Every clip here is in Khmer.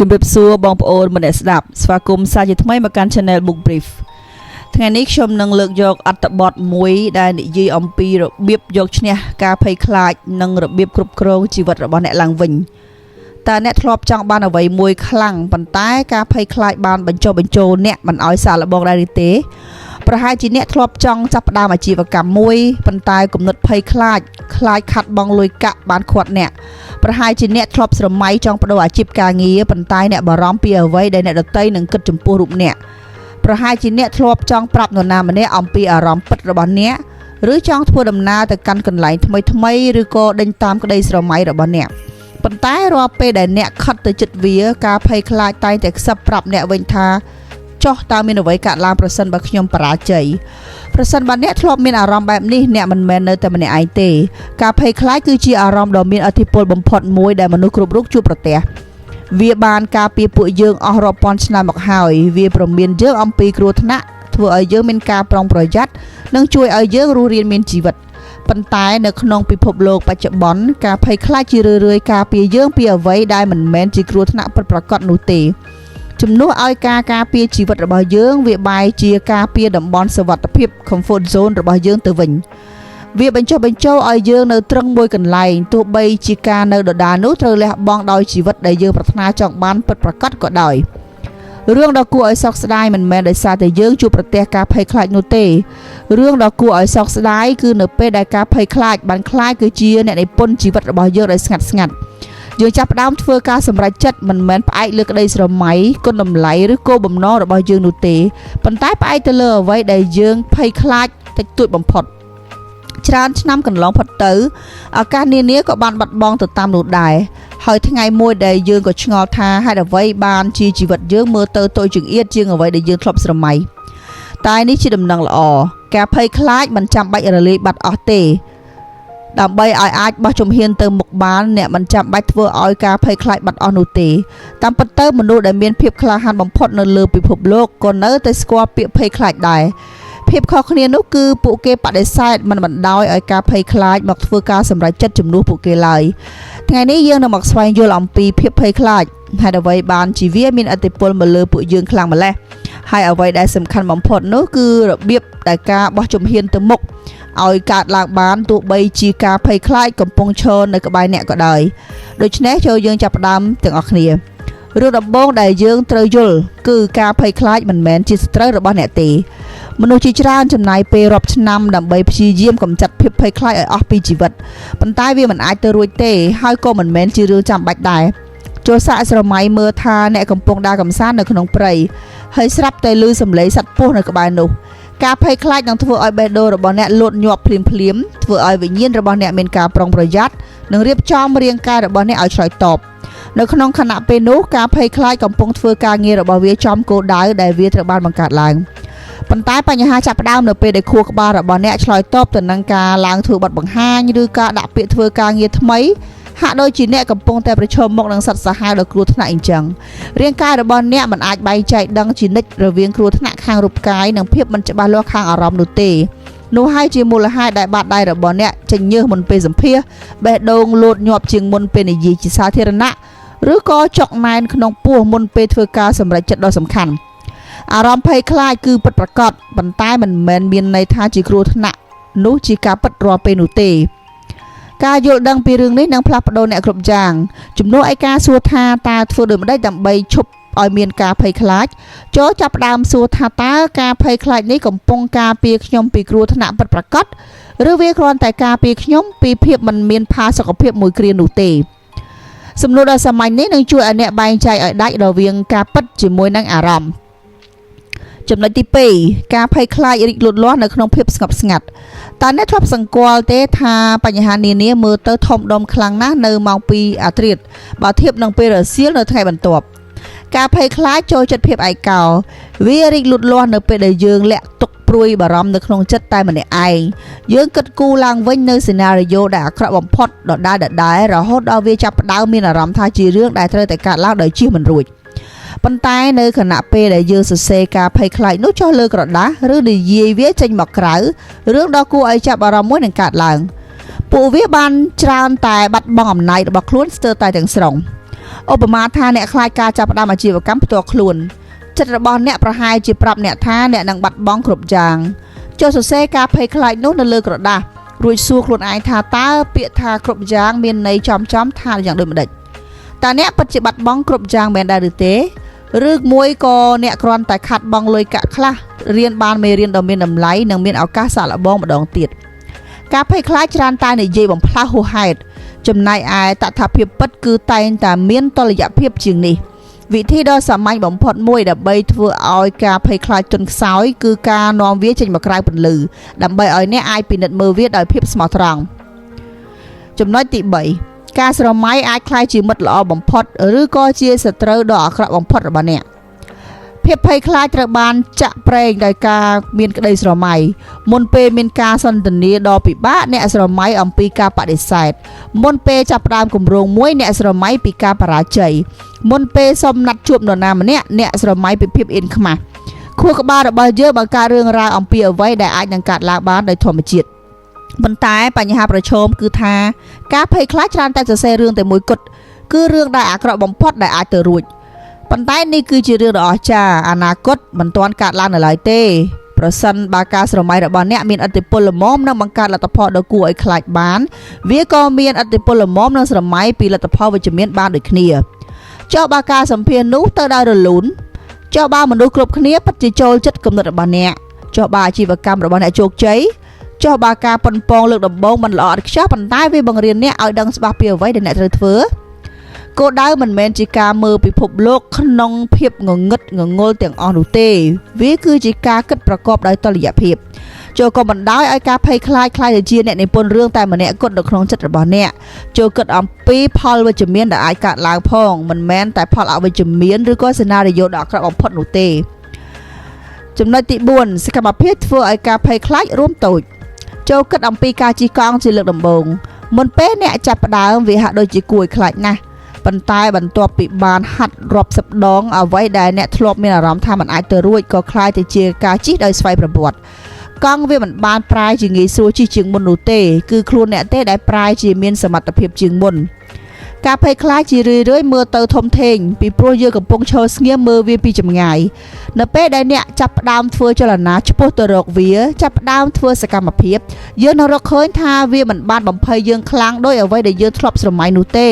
ជំរាបសួរបងប្អូនម្នាក់ស្ដាប់ស្វាគមន៍សាជាថ្មីមកកាន់ Channel Book Brief ថ្ងៃនេះខ្ញុំនឹងលើកយកអត្ថបទមួយដែលនិយាយអំពីរបៀបយកឈ្នះការភ័យខ្លាចនិងរបៀបគ្រប់គ្រងជីវិតរបស់អ្នកឡើងវិញតើអ្នកធ្លាប់ចង់បានអ្វីមួយខ្លាំងប៉ុន្តែការភ័យខ្លាចបានបញ្ចុះបញ្ចូលអ្នកមិនឲ្យសាកល្បងដែរទេប្រហែលជាអ្នកធ្លាប់ចង់ចាប់ផ្ដើមអាជីវកម្មមួយប៉ុន្តែគំនិតភ័យខ្លាចខាត់បង់លុយកាក់បានខាត់អ្នកប្រហែលជាអ្នកធ្លាប់ស្រមៃចង់បដូរអាជីពការងារប៉ុន្តែអ្នកបារម្ភពីអ្វីដែលអ្នកដទៃនឹងគិតចំពោះរូបអ្នកប្រហែលជាអ្នកធ្លាប់ចង់ប្រាប់នរណាម្នាក់អំពីអារម្មណ៍ពិតរបស់អ្នកឬចង់ធ្វើដំណើរទៅកាន់កន្លែងថ្មីឬក៏ដេញតាមក្តីស្រមៃរបស់អ្នកប៉ុន្តែរាល់ពេលដែលអ្នកខិតទៅចិត្តវាការភ័យខ្លាចតែងតែខ្សឹបប្រាប់អ្នកវិញថាចុះតើមានអ្វីកើតឡើងប្រសិនបើខ្ញុំបរាជ័យប្រសិនបើអ្នកធ្លាប់មានអារម្មណ៍បែបនេះអ្នកមិនមែននៅតែម្នាក់ឯងទេការភ័យខ្លាចគឺជាអារម្មណ៍ដ៏មានឥទ្ធិពលបំផុតមួយដែលមនុស្សគ្រប់រូបជួបប្រទះវាបានការពារពួកយើងអស់រាប់ពាន់ឆ្នាំមកហើយវាព្រមានយើងអំពីគ្រោះថ្នាក់ធ្វើឲ្យយើងមានការប្រុងប្រយ័ត្ននិងជួយឲ្យយើងរស់រានមានជីវិតប៉ុន្តែនៅក្នុងពិភពលោកបច្ចុប្បន្នការភ័យខ្លាចជារឿយៗការពារយើងពីអ្វីដែលមិនមែនជាគ្រោះថ្នាក់ពិតប្រាកដនោះទេជំនួសឲ្យការពារជីវិតរបស់យើងវាបែរជាការពារតំបន់សុវត្ថិភាព comfort zone របស់យើងទៅវិញវាបញ្ចុះបញ្ចូលឲ្យយើងនៅត្រឹងមួយកន្លែងទោះបីជាការនៅដដែលនោះត្រូវលះបង់ដោយជីវិតដែលយើងប្រាថ្នាចង់បានពិតប្រាកដក៏ដោយរឿងដ៏គួរឲ្យសោកស្ដាយមិនមែនដោយសារតែយើងជួបប្រទះការភ័យខ្លាចនោះទេរឿងដ៏គួរឲ្យសោកស្ដាយគឺនៅពេលដែលការភ័យខ្លាចបានខ្លាចគឺជាអ្នកនិពន្ធជីវិតរបស់យើងដោយស្ងាត់យើងចាប់ផ្ដើមធ្វើការសម្រេចចិត្តមិនមែនផ្អែកលើក្តីស្រមៃគុណតម្លៃឬគោលបំណងរបស់យើងនោះទេប៉ុន្តែផ្អែកទៅលើអ្វីដែលយើងភ័យខ្លាចតិចតួចបំផុតច្រើនឆ្នាំកន្លងផុតទៅឱកាសនានាក៏បានបាត់បង់ទៅតាមនោះដែរហើយថ្ងៃមួយដែលយើងក៏ឆ្ងល់ថាហេតុអ្វីបានជាជីវិតយើងមើលទៅតូចចង្អៀតជាងអ្វីដែលយើងធ្លាប់ស្រមៃតែនេះជាដំណឹងល្អការភ័យខ្លាចមិនចាំបាច់រលាយបាត់អស់ទេដើម្បីឲ្យអាចបោះជំហានទៅមុខបានអ្នកមិនចាំបាច់ធ្វើឲ្យការភ័យខ្លាចបាត់អស់នោះទេតាមពិតទៅមនុស្សដែលមានភាពក្លាហានបំផុតនៅលើពិភពលោកក៏នៅតែស្គាល់ពាក្យភ័យខ្លាចដែរភាពខុសគ្នានោះគឺពួកគេបដិសេធមិនបណ្ដោយឲ្យការភ័យខ្លាចមកធ្វើការសម្រេចចិត្តជំនួសពួកគេឡើយថ្ងៃនេះយើងនឹងមកស្វែងយល់អំពីភាពភ័យខ្លាចហេតុអ្វីបានជាវាមានឥទ្ធិពលមកលើពួកយើងខ្លាំងម្ល៉េះហើយអ្វីដែលសំខាន់បំផុតនោះគឺរបៀបដែលការបោះជំហានទៅមុខឲ្យកើតឡើងបានទោះបីជាការភ័យខ្លាចកំពុងឈរនៅក្បែរអ្នកក៏ដោយដូច្នេះចូលយើងចាប់ផ្ដើមទាំងអស់គ្នារឿងដំបូងដែលយើងត្រូវយល់គឺការភ័យខ្លាចមិនមែនជាសត្រូវរបស់អ្នកទេមនុស្សជាច្រើនចំណាយពេលរាប់ឆ្នាំដើម្បីព្យាយាមកម្ចាត់ភាពភ័យខ្លាចឲ្យអស់ពីជីវិតប៉ុន្តែវាមិនអាចទៅរួចទេហើយក៏មិនមែនជារឿងចាំបាច់ដែរចូលសាកស្រមៃមើលថាអ្នកកំពុងដើរកម្សាន្តនៅក្នុងព្រៃហើយស្រាប់តែឮសំឡេងសត្វពស់នៅក្បែរនោះការភ័យខ្លាចនឹងធ្វើឲ្យបេះដូងរបស់អ្នកលោតញាប់ភ្លាមធ្វើឲ្យវិញ្ញាណរបស់អ្នកមានការប្រុងប្រយ័ត្ននិងរៀបចំរាងកាយរបស់អ្នកឲ្យឆ្លើយតបនៅក្នុងខណៈពេលនោះការភ័យខ្លាចកំពុងធ្វើការងាររបស់វាចំគោលដៅដែលវាត្រូវបានបង្កើតឡើងប៉ុន្តែបញ្ហាចាប់ផ្ដើមនៅពេលដែលខួរក្បាលរបស់អ្នកឆ្លើយតបទៅនឹងការឡើងធ្វើបទបង្ហាញឬការដាក់ពាក្យធ្វើការងារថ្មីហាក់ដូចជាអ្នកកំពុងតែប្រឈមមុខនឹងសត្វសាហាវដ៏គ្រោះថ្នាក់អញ្ចឹងរាងកាយរបស់អ្នកមិនអាចបែងចែកដឹងជានិច្ចរវាងគ្រោះថ្នាក់ខាងរូបកាយនិងភាពមិនច្បាស់លាស់ខាងអារម្មណ៍នោះទេនោះហើយជាមូលហេតុដែលបាតដៃរបស់អ្នកចេញញើសមុនពេលសម្ភាសបេះដូងលោតញាប់ជាងមុនពេលនិយាយជាសាធារណៈឬក៏ចុកណែនក្នុងពោះមុនពេលធ្វើការសម្រេចចិត្តដ៏សំខាន់អារម្មណ៍ភ័យខ្លាចគឺពិតប្រាកដប៉ុន្តែមិនមែនមានន័យថាជាគ្រោះថ្នាក់នោះជាការពិតរាល់ពេលនោះទេការយល់ដឹងពីរឿងនេះនឹងផ្លាស់ប្ដូរអ្នកគ្រប់យ៉ាងជំនួសឲ្យការសួរថាតើធ្វើដូចម្តេចដើម្បីឈប់ឲ្យមានការភ័យខ្លាចចូលចាប់ផ្ដើមសួរថាតើការភ័យខ្លាចនេះកំពុងការពារខ្ញុំពីគ្រោះថ្នាក់ពិតប្រាកដឬវាគ្រាន់តែការពារខ្ញុំពីភាពមិនមានផាសុកភាពមួយគ្រានោះទេសំណួរដ៏សាមញ្ញនេះនឹងជួយឲ្យអ្នកបែងចែកឲ្យដាច់រវាងការពិតជាមួយនឹងអារម្មណ៍ចំណុចទី2ការភ័យខ្លាចរីកលូតលាស់នៅក្នុងភាពស្ងប់ស្ងាត់តើអ្នកធ្លាប់សង្កល់ទេថាបញ្ហានានាមើលទៅធំដុំខ្លាំងណាស់នៅម៉ោង2អាធ្រាត្របើធៀបនឹងពេលរសៀលនៅថ្ងៃបន្ទាប់ការភ័យខ្លាចចូលចិត្តភាពឯកោវារីកលូតលាស់នៅពេលដែលយើងលាក់ទុកព្រួយបារម្ភនៅក្នុងចិត្តតែម្នាក់ឯងយើងគិតគូរឡើងវិញនៅសេណារីយ៉ូដែលអាក្រក់បំផុតដដែលរហូតដល់វាចាប់ផ្ដើមមានអារម្មណ៍ថាជារឿងដែលត្រូវតែកើតឡើងដោយជៀសមិនរួចប៉ុន្តែនៅខណៈពេលដែលយើងសរសេរការភ័យខ្លាចនោះចុះលើក្រដាសឬនិយាយវាចេញមកក្រៅរឿងដ៏គួរឲ្យចាប់អារម្មណ៍មួយនឹងកើតឡើងពួកវាបានច្រើនតែបាត់បង់អំណាចរបស់ខ្លួនស្ទើរតែទាំងស្រុង ឧបមាថាអ្នកខ្លាចការចាប់ផ្ដើមអាជីវកម្មផ្ទាល់ខ្លួនចិត្តរបស់អ្នកប្រហែលជាប្រាប់អ្នកថាអ្នកនឹងបាត់បង់គ្រប់យ៉ាងចូលសរសេរការភ័យខ្លាចនោះនៅលើក្រដាសរួចសួរខ្លួនឯងថាតើពាក្យថាគ្រប់យ៉ាងមានន័យចំថាយ៉ាងដូចម្ដេចតើអ្នកពិតជាបាត់បង់គ្រប់យ៉ាងមែនដែរឬទេឬមួយក៏អ្នកគ្រាន់តែខាត់បង់លុយកាក់ខ្លះរៀនបានមេរៀនដ៏មានតម្លៃនិងមានឱកាសសាកល្បងម្ដងទៀតការភ័យខ្លាចច្រើនតែនិយាយបំផ្លាស់ហួសហេតុចំណែកឯតថាភាពពិតគឺតែងតែមានតុល្យភាពជាងនេះវិធីដ៏សាមញ្ញបំផុតមួយដើម្បីធ្វើឲ្យការភ័យខ្លាចទន់ខ្សោយគឺការនាំវាចេញមកក្រៅពន្លឺដើម្បីឲ្យអ្នកអាចពិនិត្យមើលវាដោយភាពស្មោះត្រង់ចំណុចទី3ការស្រមៃអាចក្លាយជាមិត្តល្អបំផុតឬក៏ជាសត្រូវដ៏អាក្រក់បំផុតរបស់អ្នកភាពភ័យខ្លាចត្រូវបានចាក់ប្រេងដោយការមានក្តីស្រមៃមុនពេលមានការសន្ទនាដ៏ពិបាកអ្នកស្រមៃអំពីការបដិសេធមុនពេលចាប់ផ្ដើមគម្រោងមួយអ្នកស្រមៃពីការបរាជ័យមុនពេលសុំណាត់ជួបនរណាម្នាក់អ្នកស្រមៃពីភាពអៀនខ្មាស់ខួរក្បាលរបស់យើងបង្កើតរឿងរ៉ាវអំពីអ្វីដែលអាចនឹងកើតឡើងបានដោយធម្មជាតិប៉ុន្តែបញ្ហាប្រឈមគឺថាការភ័យខ្លាចច្រើនតែសរសេររឿងតែមួយគត់គឺរឿងដែលអាក្រក់បំផុតដែលអាចទៅរួចប៉ុន្តែនេះគឺជារឿងដ៏អស្ចារ្យអនាគតមិនទាន់កើតឡើងនៅឡើយទេប្រសិនបើការស្រមៃរបស់អ្នកមានឥទ្ធិពលល្មមនឹងបង្កើតលទ្ធផលដ៏គួរឲ្យខ្លាចបានវាក៏មានឥទ្ធិពលល្មមនឹងស្រមៃពីលទ្ធផលវិជ្ជមានបានដូចគ្នាចុះបើការសម្ភាសន៍នោះទៅដោយរលូនចុះបើមនុស្សគ្រប់គ្នាពិតជាចូលចិត្តគំនិតរបស់អ្នកចុះបើអាជីវកម្មរបស់អ្នកជោគជ័យចុះបើការប៉ុនប៉ងលើកដំបូងមិនល្អឥតខ្ចោះប៉ុន្តែវាបង្រៀនអ្នកឲ្យដឹងច្បាស់ពីអ្វីដែលអ្នកត្រូវធ្វើគោលដៅមិនមែនជាការមើលពិភពលោកក្នុងភាពងងឹតងងល់ទាំងអស់នោះទេវាគឺជាការគិតប្រកបដោយតុល្យភាពចូលក៏បណ្ដោយឲ្យការភ័យខ្លាចខ្លាចទៅជាអ្នកនិពន្ធរឿងតែម្នាក់គត់នៅក្នុងចិត្តរបស់អ្នកចូលគិតអំពីផលវិជ្ជមានដែលអាចកើតឡើងផងមិនមែនតែផលអវិជ្ជមានឬក៏សេណារីយ៉ូដ៏អាក្រក់បំផុតនោះទេចំណុចទី4សកម្មភាពធ្វើឲ្យការភ័យខ្លាចរួមតូចចូលគិតអំពីការជិះកង់ជាលើកដំបូងមុនពេលអ្នកចាប់ផ្ដើមវាហាក់ដូចជាគួរឲ្យខ្លាចណាស់ប៉ុន្តែបន្ទាប់ពីបានហាត់រាប់សិបដងអ្វីដែលអ្នកធ្លាប់មានអារម្មណ៍ថាมันអាចទៅរួចក៏คล้ายទៅជាការជិះដោយស្វ័យប្រវត្តិកង់វាមិនបានប្រែជាងាយស្រួលជិះជាងមុននោះទេគឺខ្លួនអ្នកទេដែលប្រែជាមានសមត្ថភាពជាងមុនការភ័យខ្លាចជារឿយៗមើលទៅធំធេងពីព្រោះយើងកំពុងឈរស្ងៀមមើលវាពីចម្ងាយនៅពេលដែលអ្នកចាប់ផ្ដើមធ្វើចលនាឆ្ពោះទៅរកវាចាប់ផ្ដើមធ្វើសកម្មភាពយើងនឹងរកឃើញថាវាមិនបានបំភ័យយើងខ្លាំងដោយអ្វីដែលយើងធ្លាប់ស្រមៃនោះទេ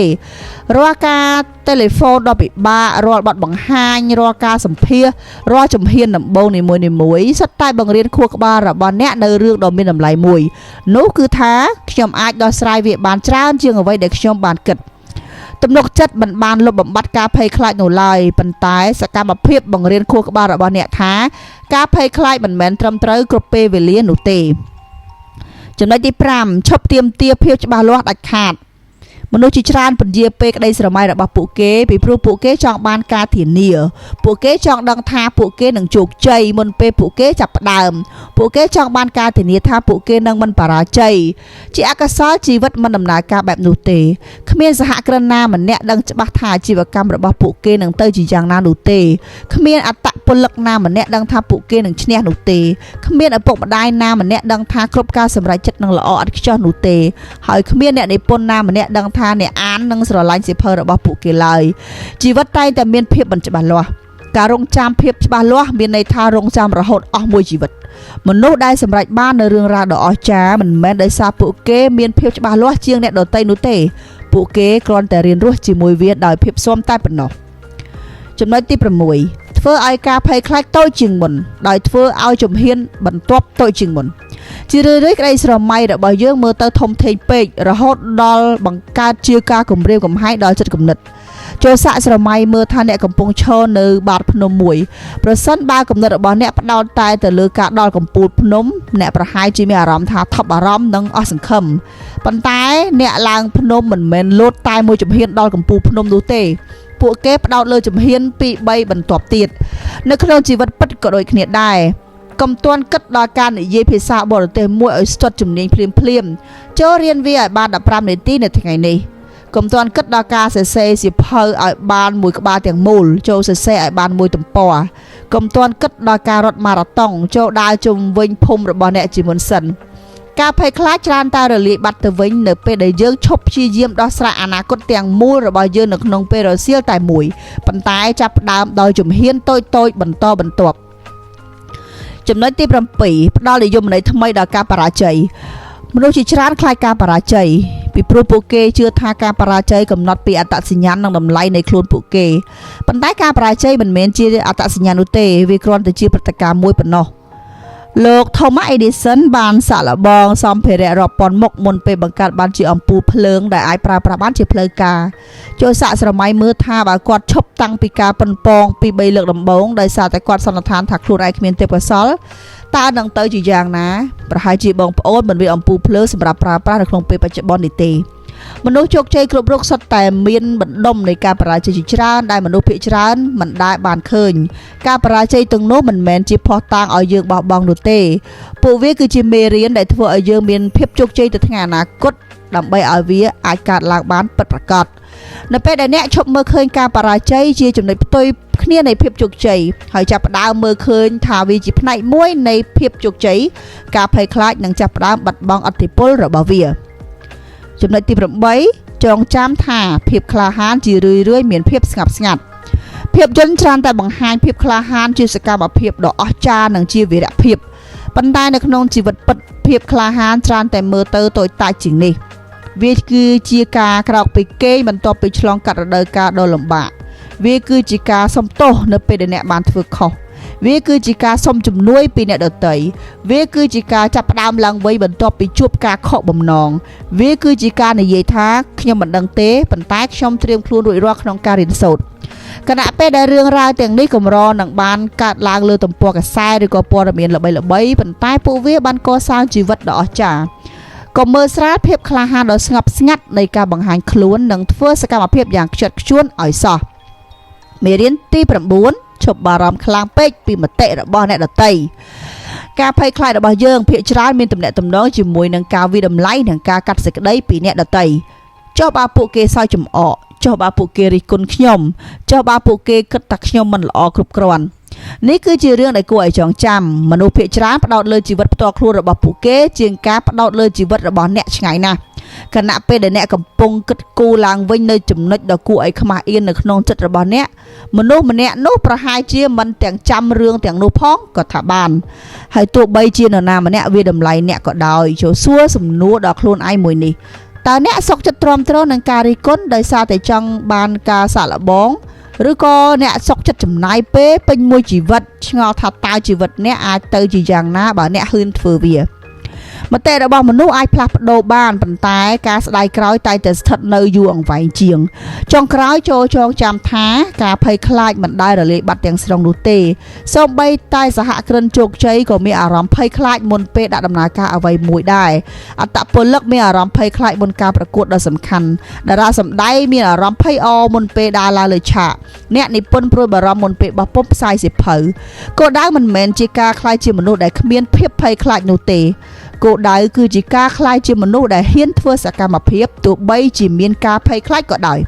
រាល់ការទូរស័ព្ទដ៏ពិបាករាល់បទបង្ហាញរាល់ការសម្ភាសរាល់ជំហានដំបូងនីមួយៗសុទ្ធតែបង្រៀនខួរក្បាលរបស់អ្នកនៅរឿងដ៏មានតម្លៃមួយនោះគឺថាខ្ញុំអាចដោះស្រាយវាបានច្រើនជាងអ្វីដែលខ្ញុំបានគិតទំនុកចិត្តមិនបានលុបបំបាត់ការភ័យខ្លាចនោះឡើយប៉ុន្តែសកម្មភាពបង្រៀនខួរក្បាលរបស់អ្នកថាការភ័យខ្លាចមិនមែនត្រឹមត្រូវគ្រប់ពេលវេលានោះទេចំណុចទី5ឈប់ទាមទារភាពច្បាស់លាស់ដាច់ខាតមនុស្សជាច្រើនពន្យាពេលក្តីស្រមៃរបស់ពួកគេពីព្រោះពួកគេចង់បានការធានាពួកគេចង់ដឹងថាពួកគេនឹងជោគជ័យមុនពេលពួកគេចាប់ផ្ដើមពួកគេចង់បានការធានាថាពួកគេនឹងមិនបរាជ័យជាអកុសលជីវិតមិនដំណើរការបែបនោះទេគ្មានសហគ្រិនណាម្នាក់ដឹងច្បាស់ថាអាជីវកម្មរបស់ពួកគេនឹងទៅជាយ៉ាងណានោះទេគ្មានអត្តពលិកណាម្នាក់ដឹងថាពួកគេនឹងឈ្នះនោះទេគ្មានឪពុកម្ដាយណាម្នាក់ដឹងថាគ្រប់ការសម្រេចចិត្តនឹងល្អឥតខ្ចោះនោះទេហើយគ្មានអ្នកនិពន្ធណាម្នាក់ដឹងថាអ្នកអាននឹងស្រឡាញ់សៀវភៅរបស់ពួកគេឡើយជីវិតតែងតែមានភាពមិនច្បាស់លាស់ការរងចាំភាពច្បាស់លាស់មានន័យថារងចាំរហូតអស់មួយជីវិតមនុស្សដែលសម្រេចបាននៅរឿងរ៉ាវដ៏អស្ចារ្យមិនមែនដោយសារពួកគេមានភាពច្បាស់លាស់ជាងអ្នកដទៃនោះទេពួកគេគ្រាន់តែរៀនរស់ជាមួយវាដោយភាពស៊ាំតែប៉ុណ្ណោះចំណុចទី6ធ្វើឲ្យការភ័យខ្លាចតូចជាងមុនដោយធ្វើឲ្យជំហានបន្ទាប់តូចជាងមុនជារឿយៗក្តីស្រមៃរបស់យើងមើលទៅធំធេងពេករហូតដល់បង្កើតជាការគំរាមកំហែងដល់ចិត្តគំនិតចូលសាក់ស្រមៃមើលថាអ្នកកំពុងឈរនៅបាតភ្នំមួយប្រសិនបើគំនិតរបស់អ្នកផ្ដោតតែទៅលើការដល់កំពូលភ្នំអ្នកប្រហែលជាមានអារម្មណ៍ថាថប់បារម្ភនិងអស់សង្ឃឹមប៉ុន្តែអ្នកឡើងភ្នំមិនមែនលោតតែមួយជំហានដល់កំពូលភ្នំនោះទេពួកគេផ្ដោតលើជំហាន 2-3 បន្ទាប់ទៀតនៅក្នុងជីវិតពិតក៏ដូចគ្នាដែរកុំទាន់គិតដល់ការនិយាយភាសាបរទេសមួយឲ្យស្ទាត់ជំនាញភ្លាមចូលរៀនវាឲ្យបាន15នាទីនៅថ្ងៃនេះកុំទាន់គិតដល់ការសរសេរសៀវភៅឲ្យបានមួយក្បាលទាំងមូលចូលសរសេរឲ្យបានមួយទំព័រកុំទាន់គិតដល់ការរត់ម៉ារ៉ាតុងចូលដើរជុំវិញភូមិរបស់អ្នកជាមុនសិន ការភ័យខ្លាចច្រើនតែរលាយបាត់ទៅវិញនៅពេលដែលយើងឈប់ព្យាយាមដោះស្រាយអនាគតទាំងមូលរបស់យើងនៅក្នុងពេលរសៀលតែមួយប៉ុន្តែចាប់ផ្ដើមដោយជំហានតូចៗបន្តបន្ទាប់ចំណុចទី7ផ្ដល់និយមន័យថ្មីដល់ការបរាជ័យមនុស្សជាច្រើនខ្លាចការបរាជ័យពីព្រោះពួកគេជឿថាការបរាជ័យកំណត់ពីអត្តសញ្ញាណនិងតម្លៃនៃខ្លួនពួកគេប៉ុន្តែការបរាជ័យមិនមែនជាអត្តសញ្ញាណនោះទេវាគ្រាន់តែជាព្រឹត្តិការណ៍មួយប៉ុណ្ណោះលោក Thomas Edison បានសាកល្បងសម្ភារៈរាប់ពាន់មុខមុនពេលបង្កើតបានជាអំពូលភ្លើងដែលអាចប្រើប្រាស់បានជាផ្លូវការចូលសាកស្រមៃមើលថាបើគាត់ឈប់តាំងពីការប៉ុនប៉ងពី3លើកដំបូងដោយសារតែគាត់សន្និដ្ឋានថាខ្លួនឯងគ្មានទេពកោសល្យតើនឹងទៅជាយ៉ាងណាប្រហែលជាបងប្អូនមិនមានអំពូលភ្លើងសម្រាប់ប្រើប្រាស់នៅក្នុងពេលបច្ចុប្បន្ននេះទេមនុស្សជោគជ័យគ្រប់រូបសុទ្ធតែមានបណ្ដុំនៃការបរាជ័យជាច្រើនដែលមនុស្សភាគច្រើនមិនដែលបានឃើញការបរាជ័យទាំងនោះមិនមែនជាភស្តុតាងឲ្យយើងបោះបង់នោះទេពួកវាគឺជាមេរៀនដែលធ្វើឲ្យយើងមានភាពជោគជ័យទៅថ្ងៃអនាគតដើម្បីឲ្យវាអាចកើតឡើងបានពិតប្រាកដនៅពេលដែលអ្នកឈប់មើលឃើញការបរាជ័យជាចំណុចផ្ទុយគ្នានៃភាពជោគជ័យហើយចាប់ផ្ដើមមើលឃើញថាវាជាផ្នែកមួយនៃភាពជោគជ័យការភ័យខ្លាចនឹងចាប់ផ្ដើមបាត់បង់ឥទ្ធិពលរបស់វាចំណុចទី8ចងចាំថាភាពក្លាហានជារឿយៗមានភាពស្ងប់ស្ងាត់ភាពយន្តច្រើនតែបង្ហាញភាពក្លាហានជាសកម្មភាពដ៏អស្ចារ្យនិងជាវីរភាពប៉ុន្តែនៅក្នុងជីវិតពិតភាពក្លាហានច្រើនតែមើលទៅតូចតាចជាងនេះវាគឺជាការក្រោកពីគេងបន្ទាប់ពីឆ្លងកាត់រដូវកាលដ៏លំបាកវាគឺជាការសុំទោសនៅពេលដែលអ្នកបានធ្វើខុសវាគឺជាការសុំជំនួយពីអ្នកដទៃវាគឺជាការចាប់ផ្ដើមឡើងវិញបន្ទាប់ពីជួបការខកបំណងវាគឺជាការនិយាយថាខ្ញុំមិនដឹងទេប៉ុន្តែខ្ញុំត្រៀមខ្លួនរួចរាល់ក្នុងការរៀនសូត្រគណៈពេលដែលរឿងរ៉ាវទាំងនេះកម្រនឹងបានកើតឡើងលើទំព័រកាសែតឬក៏ព័ត៌មានល្បីៗប៉ុន្តែពួកវាបានកសាងជីវិតដ៏អស្ចារ្យកុំមើលស្រាលភាពក្លាហានដ៏ស្ងប់ស្ងាត់នៃការបង្ហាញខ្លួននិងធ្វើសកម្មភាពយ៉ាងខ្ជាប់ខ្ជួនឲ្យសោះមេរៀនទី9ឈប់បារម្ភខ្លាំងពេកពីមតិរបស់អ្នកដទៃការភ័យខ្លាចរបស់យើងភាគច្រើនមានទំនាក់ទំនងជាមួយនឹងការវិតម្លៃនិងការកាត់សេចក្តីពីអ្នកដទៃចុះបើពួកគេសើចចំអកចុះបើពួកគេរិះគន់ខ្ញុំចុះបើពួកគេគិតថាខ្ញុំមិនល្អគ្រប់គ្រាន់នេះគឺជារឿងដែលគួរឲ្យចងចាំមនុស្សភាគច្រើនផ្ដោតលើជីវិតផ្ទាល់ខ្លួនរបស់ពួកគេជាងការផ្ដោតលើជីវិតរបស់អ្នកឆ្ងាយណាស់ខណៈពេលដែលអ្នកកំពុងគិតគូរឡើងវិញនៅចំណុចដ៏គួរឲ្យខ្មាស់អៀននៅក្នុងចិត្តរបស់អ្នកមនុស្សម្នាក់នោះប្រហែលជាមិនទាំងចាំរឿងទាំងនោះផងក៏ថាបានហើយទោះបីជានរណាម្នាក់វាតម្លៃអ្នកក៏ដោយចូលសួរសំណួរដល់ខ្លួនឯងមួយនេះតើអ្នកសុខចិត្តទ្រាំទ្រនឹងការរិះគន់ដោយសារតែចង់បានការសាកល្បងឬក៏អ្នកសុខចិត្តចំណាយពេលពេញមួយជីវិតឆ្ងល់ថាតើជីវិតអ្នកអាចទៅជាយ៉ាងណាបើអ្នកហ៊ានធ្វើវាមតិរបស់មនុស្សអាចផ្លាស់ប្ដូរបានប៉ុន្តែការស្ដាយក្រោយតែងតែស្ថិតនៅយូរអង្វែងជាងចុងក្រោយចូលចងចាំថាការភ័យខ្លាចមិនដែលរលាយបាត់ទាំងស្រុងនោះទេសូម្បីតែសហគ្រិនជោគជ័យក៏មានអារម្មណ៍ភ័យខ្លាចមុនពេលដាក់ដំណើរការអ្វីមួយដែរអត្តពលិកមានអារម្មណ៍ភ័យខ្លាចមុនការប្រកួតដ៏សំខាន់តារាសម្ដែងមានអារម្មណ៍ភ័យអរមុនពេលដើរឡើងលើឆាកអ្នកនិពន្ធព្រួយបារម្ភមុនពេលបោះពុម្ពផ្សាយសៀវភៅគោលដៅមិនមែនជាការខ្លាចជាមនុស្សដែលគ្មានភាពភ័យខ្លាចនោះទេគោលដៅគឺជាការខ្លាចជាមនុស្សដែលហ៊ានធ្វើសកម្មភាពទោះបីជាមានការភ័យខ្លាចក៏ដោយ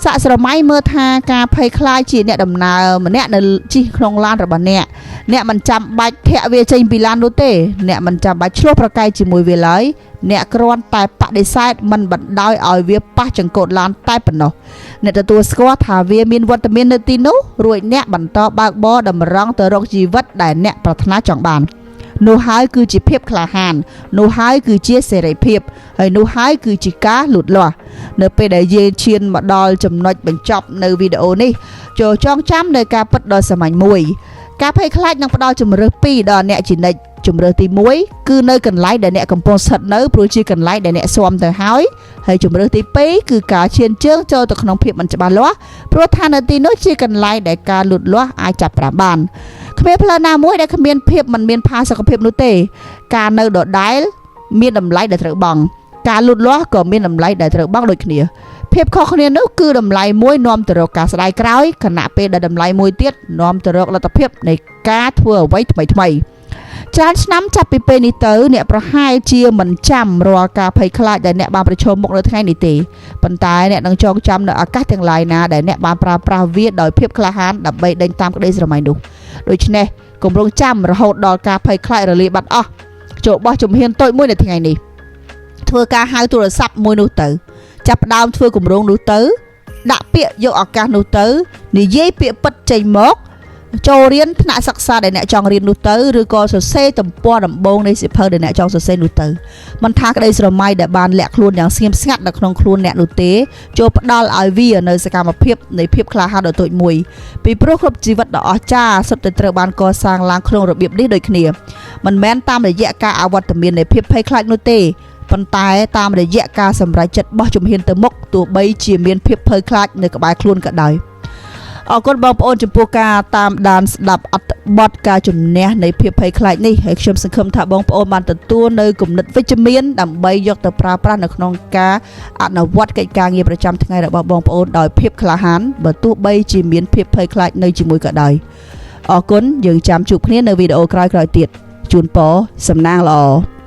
សាកស្រមៃមើលថាការភ័យខ្លាចជាអ្នកដំណើរម្នាក់នៅជិះក្នុងឡានរបស់អ្នកមិនចាំបាច់ធាក់វាចេញពីឡាននោះទេអ្នកមិនចាំបាច់ឆ្លោះប្រកែកជាមួយវាឡើយអ្នកគ្រាន់តែបដិសេធមិនបណ្ដោយឲ្យវាប៉ះចង្កូតឡានតែប៉ុណ្ណោះអ្នកទទួលស្គាល់ថាវាមានវត្តមាននៅទីនោះរួចអ្នកបន្តបើកបរតម្រង់ទៅរកជីវិតដែលអ្នកប្រាថ្នាចង់បាននោះហើយគឺជាភាពក្លាហាននោះហើយគឺជាសេរីភាពហើយនោះហើយគឺជាការលូតលាស់នៅពេលដែលយើងឈានមកដល់ចំណុចបញ្ចប់នៅវីដេអូនេះចូលចងចាំនៅការពិតដ៏សាមញ្ញមួយការភ័យខ្លាចនឹងផ្ដល់ជម្រើស2ដល់អ្នកជានិច្ចជម្រើសទី1គឺនៅកន្លែងដែលអ្នកកំពុងស្ថិតនៅព្រោះជាកន្លែងដែលអ្នកស៊ាំទៅហើយជម្រើសទី2គឺការឈានជើងចូលទៅក្នុងភាពមិនច្បាស់លាស់ព្រោះថានៅទីនោះជាកន្លែងដែលការលូតលាស់អាចចាប់ប្រាំបានគ្មានផ្លូវណាមួយដែលគ្មានភាពមិនមានផាសុកភាពនោះទេការនៅដដែលមានតម្លៃដែលត្រូវបង់ការលូតលាស់ក៏មានតម្លៃដែលត្រូវបង់ដូចគ្នាភាពខុសគ្នានោះគឺតម្លៃមួយនាំទៅរកការស្ដាយក្រោយខណៈពេលដែលតម្លៃមួយទៀតនាំទៅរកលទ្ធភាពនៃការធ្វើអ្វីថ្មីច្រើនឆ្នាំចាប់ពីពេលនេះទៅអ្នកប្រហែលជាមិនចាំរាល់ការភ័យខ្លាចដែលអ្នកបានប្រឈមមុខនៅថ្ងៃនេះទេប៉ុន្តែអ្នកនឹងចងចាំនៅឱកាសទាំងឡាយណាដែលអ្នកបានប្រើប្រាស់វាដោយភាពក្លាហានដើម្បីដេញតាមក្តីស្រមៃនោះដូច្នេះកុំរងចាំរហូតដល់ការភ័យខ្លាចរលាយបាត់អស់ ចូលបោះជំហានតូចមួយនៅថ្ងៃនេះធ្វើការហៅទូរស័ព្ទមួយនោះទៅចាប់ផ្ដើមធ្វើគម្រោងនោះទៅដាក់ពាក្យយកឱកាសនោះទៅនិយាយពាក្យពិតចេញមកចូលរៀនថ្នាក់សិក្សាដែលអ្នកចង់រៀននោះទៅឬក៏សរសេរទំព័រដំបូងនៃសៀវភៅដែលអ្នកចង់សរសេរនោះទៅមិនថាក្តីស្រមៃដែលបានលាក់ខ្លួនយ៉ាងស្ងៀមស្ងាត់នៅក្នុងខ្លួនអ្នកនោះទេចូលផ្ដល់ឲ្យវានៅសកម្មភាពនៃភាពក្លាហានដ៏តូចមួយពីព្រោះគ្រប់ជីវិតដ៏អស្ចារ្យសុទ្ធតែត្រូវបានកសាងឡើងក្នុងរបៀបនេះដូចគ្នាមិនមែនតាមរយៈការអវត្តមាននៃភាពភ័យខ្លាចនោះទេប៉ុន្តែតាមរយៈការសម្រេចចិត្តបោះជំហានទៅមុខទោះបីជាមានភាពភ័យខ្លាចនៅក្បែរខ្លួនក៏ដោយអរគុណបងប្អូនចំពោះការតាមដានស្ដាប់អត្ថបទការជំនះនៃភាពភ័យខ្លាចនេះហើយខ្ញុំសង្ឃឹមថាបងប្អូនបានទទួលនៅគំនិតវិជ្ជមានដើម្បីយកទៅប្រើប្រាស់នៅក្នុងការអនុវត្តកិច្ចការងារប្រចាំថ្ងៃរបស់បងប្អូនដោយភាពក្លាហានបើទោះបីជាមានភាពភ័យខ្លាចនៅជាមួយក៏ដោយអរគុណយើងចាំជួបគ្នានៅវីដេអូក្រោយៗទៀតជូនពរសំណាងល្អ